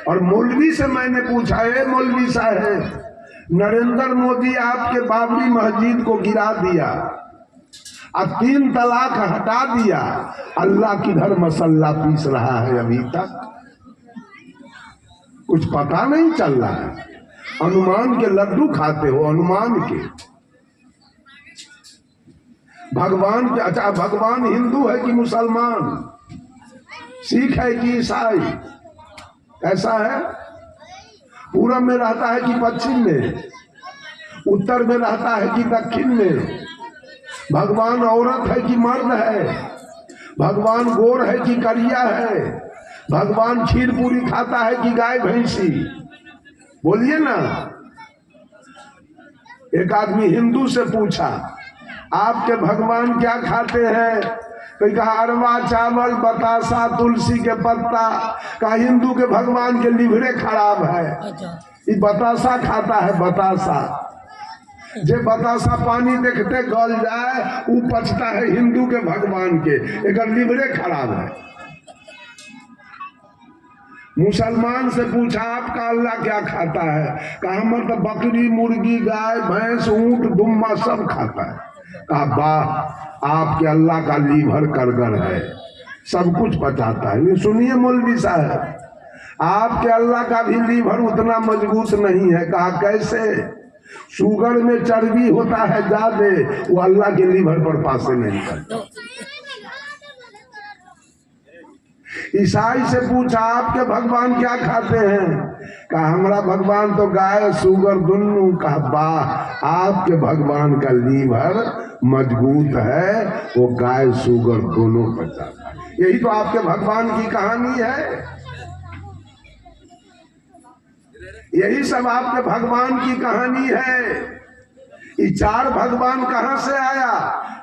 और मौलवी से मैंने पूछा, है मौलवी साहब, नरेंद्र मोदी आपके बाबरी मस्जिद को गिरा दिया, अब 3 तलाक हटा दिया, अल्लाह किधर मसल्ला पीस रहा है अभी तक? कुछ पता नहीं चल रहा है। अनुमान के लड्डू खाते हो, अनुमान के। भगवान के, अच्छा भगवान हिंदू है कि मुसलमान, सिख है कि ईसाई, कैसा है? पूरब में रहता है कि पश्चिम में, उत्तर में रहता है कि दक्षिण में? भगवान औरत है कि मर्द है? भगवान गोर है कि करिया है? भगवान खीर पूरी खाता है कि गाय भैंसी? बोलिए ना। एक आदमी हिंदू से पूछा, आपके भगवान क्या खाते हैं? कोई कहा अरवा चावल, बतासा, तुलसी के पत्ता। कहा हिंदू के भगवान के लिवरे खराब है, ये बतासा खाता है, बतासा। जे बतासा पानी देखते गल जाए, वो पचता है हिंदू के भगवान के, एक लिवरे खराब है। मुसलमान से पूछा, आपका अल्लाह क्या खाता है? कहा हम तो बकरी, मुर्गी, गाय, भैंस, ऊंट, दुम्मा सब खाता है। कहा वाह, आपके अल्लाह का लीवर करगर है, सब कुछ पचाता है। ये सुनिए मौलवी साहब, आपके अल्लाह का भी लीवर उतना मजबूत नहीं है। कहा कैसे? शुगर में चर्बी होता है ज्यादा, वो अल्लाह के लीवर पर पासे नहीं करता। ईसाई से पूछा, आपके भगवान क्या खाते हैं? कहा हमारा भगवान तो गाय, शुगर दोनों। कहा वाह, आपके भगवान का लीवर मजबूत है, वो गाय शुगर दोनों पचाता है। यही तो आपके भगवान की कहानी है, यही सब आपके भगवान की कहानी है। ये 4 भगवान कहां से आया?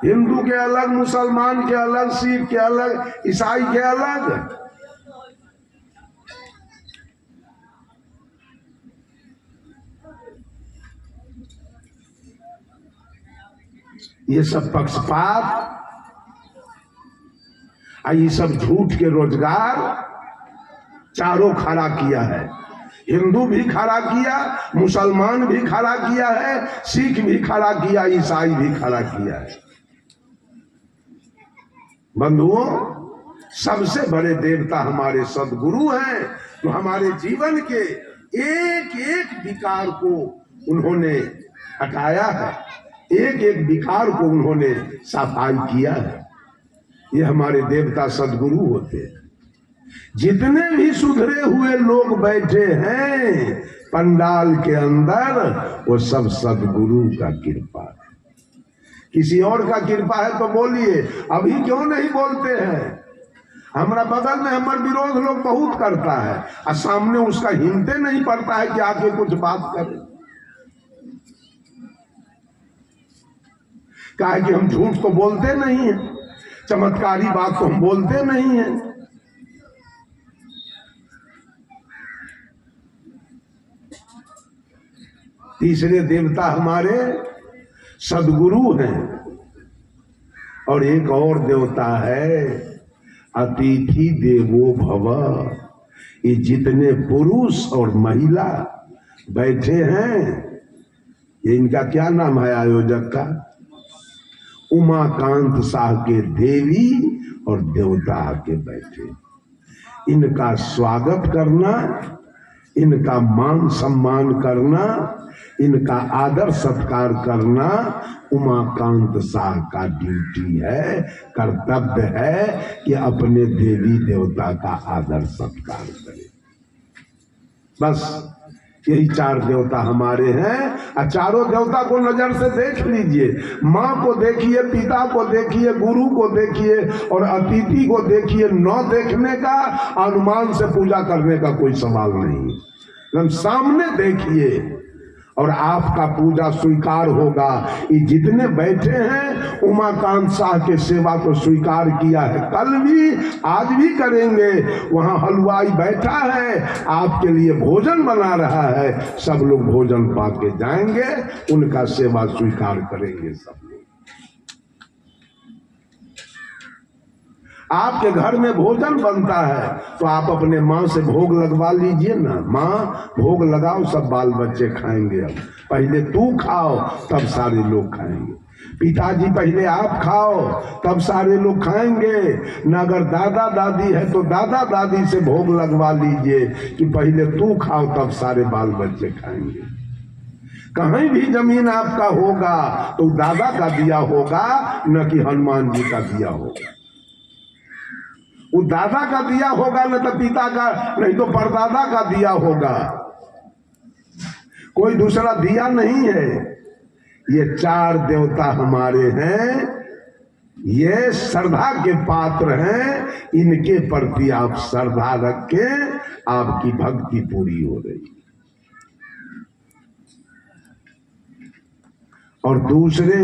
हिंदू के अलग, मुसलमान के अलग, सिख के अलग, ईसाई के अलग। ये सब पक्षपात, ये सब झूठ के रोजगार चारों खड़ा किया है। हिंदू भी खड़ा किया, मुसलमान भी खड़ा किया है, सिख भी खड़ा किया, ईसाई भी खड़ा किया है। बंधुओं, सबसे बड़े देवता हमारे सदगुरु हैं, तो हमारे जीवन के एक एक विकार को उन्होंने हटाया है, एक एक विकार को उन्होंने सफाई किया है। ये हमारे देवता सदगुरु होते हैं। जितने भी सुधरे हुए लोग बैठे हैं पंडाल के अंदर, वो सब सदगुरु का कृपा है। किसी और का कृपा है तो बोलिए, अभी क्यों नहीं बोलते हैं? हमारा बगल में हमारे विरोध लोग बहुत करता है, और सामने उसका हिम्मते नहीं पड़ता है कि आके कुछ बात करे। कहा कि हम झूठ तो बोलते नहीं है, चमत्कारी बात तो हम बोलते नहीं है। तीसरे देवता हमारे सदगुरु हैं, और एक और देवता है अतिथि देवो भव। ये जितने पुरुष और महिला बैठे हैं, ये इनका क्या नाम है आयोजक का? उमाकांत शाह के देवी और देवता आके बैठे। इनका स्वागत करना, इनका मान सम्मान करना, इनका आदर सत्कार करना उमाकांत शाह का ड्यूटी है, कर्तव्य है कि अपने देवी देवता का आदर सत्कार करें। बस यही 4 देवता हमारे हैं। और चारों देवता को नजर से देख लीजिए, माँ को देखिए, पिता को देखिए, गुरु को देखिए, और अतिथि को देखिए। न देखने का, अनुमान से पूजा करने का कोई सवाल नहीं। हम सामने देखिए और आपका पूजा स्वीकार होगा। ये जितने बैठे हैं उमाकांत शाह के सेवा को स्वीकार किया है, कल भी आज भी करेंगे। वहां हलवाई बैठा है, आपके लिए भोजन बना रहा है, सब लोग भोजन पाके जाएंगे, उनका सेवा स्वीकार करेंगे सब लोग। आपके घर में भोजन बनता है तो आप अपने माँ से भोग लगवा लीजिए ना। माँ भोग लगाओ, सब बाल बच्चे खाएंगे। अब पहले तू खाओ तब सारे लोग खाएंगे। पिताजी पहले आप खाओ तब सारे लोग खाएंगे न। अगर दादा दादी है तो दादा दादी से भोग लगवा लीजिए कि पहले तू खाओ तब सारे बाल बच्चे खाएंगे। कहीं भी जमीन आपका होगा तो दादा का दिया होगा, न कि हनुमान जी का दिया होगा। वो दादा का दिया होगा न तो पिता का, नहीं तो परदादा का दिया होगा। कोई दूसरा दिया नहीं है। ये चार देवता हमारे हैं, ये श्रद्धा के पात्र हैं। इनके प्रति आप श्रद्धा रखें, आपकी भक्ति पूरी हो रही। और दूसरे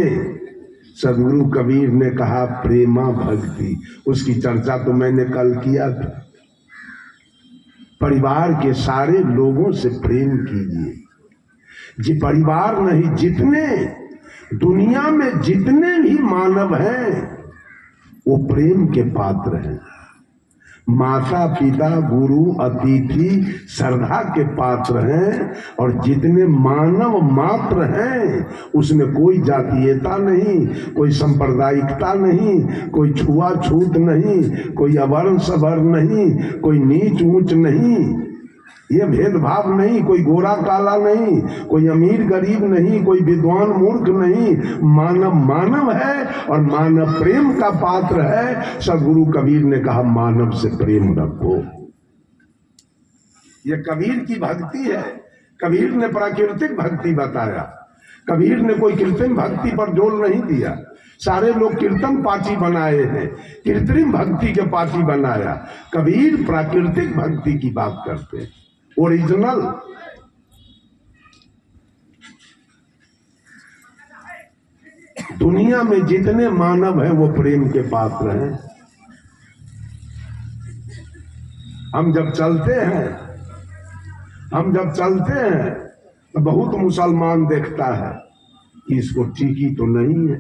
सदगुरु कबीर ने कहा प्रेमा भक्ति, उसकी चर्चा तो मैंने कल किया था। परिवार के सारे लोगों से प्रेम कीजिए। जी परिवार नहीं, जितने दुनिया में जितने भी मानव हैं वो प्रेम के पात्र हैं। माता पिता गुरु अतिथि श्रद्धा के पात्र हैं। और जितने मानव मात्र हैं उसमें कोई जातीयता नहीं, कोई सांप्रदायिकता नहीं, कोई छुआछूत नहीं, कोई अवर्ण सवर्ण नहीं, कोई नीच ऊंच नहीं, ये भेदभाव नहीं। कोई गोरा काला नहीं, कोई अमीर गरीब नहीं, कोई विद्वान मूर्ख नहीं। मानव मानव है और मानव प्रेम का पात्र है। सदगुरु कबीर ने कहा मानव से प्रेम रखो। ये कबीर की भक्ति है। कबीर ने प्राकृतिक भक्ति बताया। कबीर ने कोई कृत्रिम भक्ति पर जोर नहीं दिया। सारे लोग कीर्तन पार्टी बनाए हैं, कृत्रिम भक्ति के पार्टी बनाया। कबीर प्राकृतिक भक्ति की बात करते हैं, ओरिजिनल। दुनिया में जितने मानव हैं वो प्रेम के पात्र हैं। हम जब चलते हैं तो बहुत मुसलमान देखता है कि इसको टीकी तो नहीं है।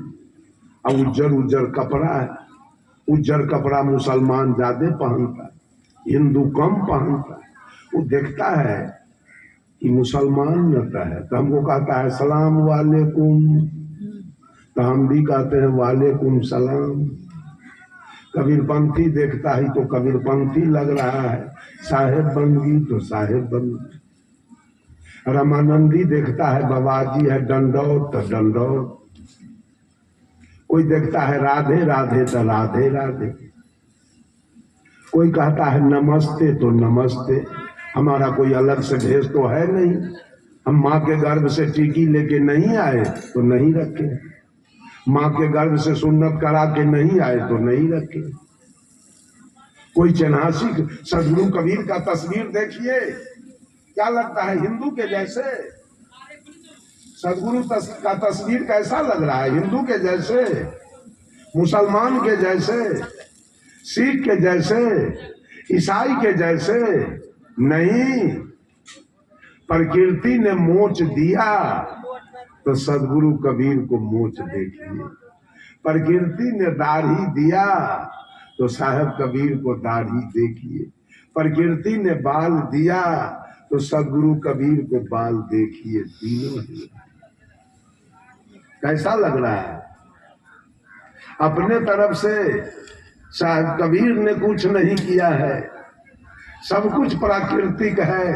अब उज्जर कपड़ा है। उज्जर कपड़ा मुसलमान ज्यादा पहनता है, हिंदू कम पहनता है। वो देखता है कि मुसलमान रहता है तो हमको कहता है सलाम वालेकुम, तो हम भी कहते हैं वालेकुम सलाम। कबीरपंथी देखता है तो कबीरपंथी लग रहा है, साहेब बंदगी तो साहेब बंदगी। रामानंदी देखता है बाबाजी है दंडौत तो दंडौत। कोई देखता है राधे राधे तो राधे राधे। कोई कहता है नमस्ते तो नमस्ते। हमारा कोई अलग से भेष तो है नहीं। हम माँ के गर्भ से टीकी लेके नहीं आए तो नहीं रखे, माँ के गर्भ से सुन्नत करा के नहीं आए तो नहीं रखे। कोई चन्हासी सदगुरु कबीर का तस्वीर देखिए, क्या लगता है हिंदू के जैसे। सदगुरु का तस्वीर कैसा लग रहा है, हिंदू के जैसे, मुसलमान के जैसे, सिख के जैसे, ईसाई के जैसे नहीं। प्रकृति ने मोच दिया तो सदगुरु कबीर को मोच देखिए। प्रकृति ने दाढ़ी दिया तो साहब कबीर को दाढ़ी देखिए। प्रकृति ने बाल दिया तो सदगुरु कबीर को बाल देखिए। तीनों ही कैसा लग रहा है। अपने तरफ से साहब कबीर ने कुछ नहीं किया है, सब कुछ प्राकृतिक है।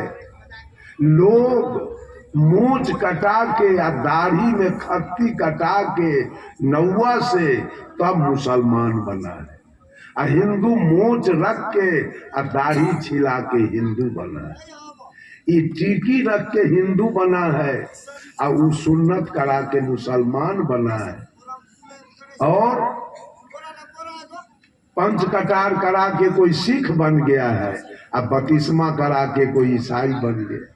लोग मूंछ कटा के या दाढ़ी में खत्ती कटा के नौवा से तब मुसलमान बना है, और हिंदू मूंछ रख के और दाढ़ी छिला के हिंदू बना है। ये टीकी रख के हिंदू बना है और वो सुन्नत करा के मुसलमान बना है, और पंच कटार करा के कोई सिख बन गया है, और बपतिस्मा करा के कोई ईसाई बन गया।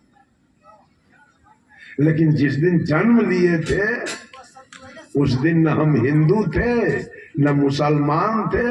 लेकिन जिस दिन जन्म लिए थे उस दिन न हम हिंदू थे न मुसलमान थे।